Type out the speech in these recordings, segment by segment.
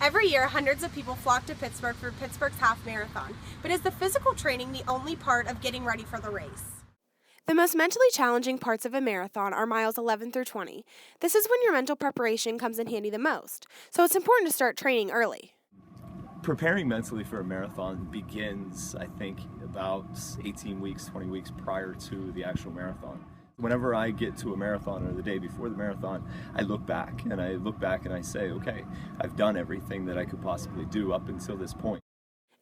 Every year, hundreds of people flock to Pittsburgh for Pittsburgh's half marathon, but is the physical training the only part of getting ready for the race? The most mentally challenging parts of a marathon are miles 11 through 20. This is when your mental preparation comes in handy the most, so it's important to start training early. Preparing mentally for a marathon begins, I think, about 18 weeks, 20 weeks prior to the actual marathon. Whenever I get to a marathon or the day before the marathon, I look back and I say, okay, I've done everything that I could possibly do up until this point.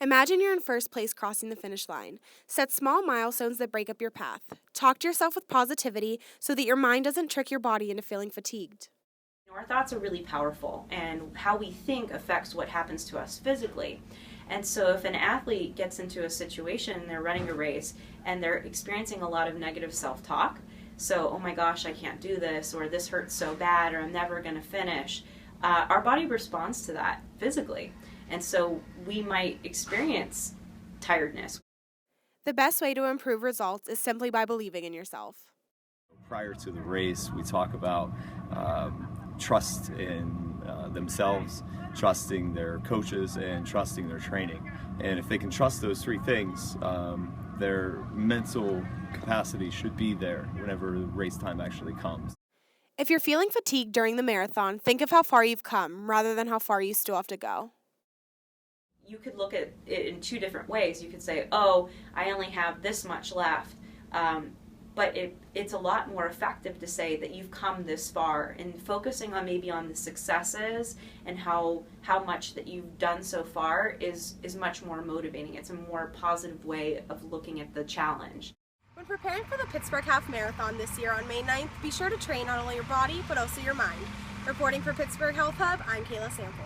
Imagine you're in first place crossing the finish line. Set small milestones that break up your path. Talk to yourself with positivity so that your mind doesn't trick your body into feeling fatigued. Our thoughts are really powerful, and how we think affects what happens to us physically. And so if an athlete gets into a situation, they're running a race, and they're experiencing a lot of negative self-talk, so, oh my gosh, I can't do this, or this hurts so bad, or I'm never going to finish, our body responds to that physically. And so we might experience tiredness. The best way to improve results is simply by believing in yourself. Prior to the race, we talk about trust in themselves, trusting their coaches, and trusting their training. And if they can trust those three things, their mental capacity should be there whenever race time actually comes. If you're feeling fatigued during the marathon, think of how far you've come rather than how far you still have to go. You could look at it in two different ways. You could say, oh, I only have this much left. But it's a lot more effective to say that you've come this far, and focusing on maybe on the successes and how much that you've done so far is much more motivating. It's a more positive way of looking at the challenge. When preparing for the Pittsburgh Half Marathon this year on May 9th, be sure to train not only your body but also your mind. Reporting for Pittsburgh Health Hub, I'm Kayla Sample.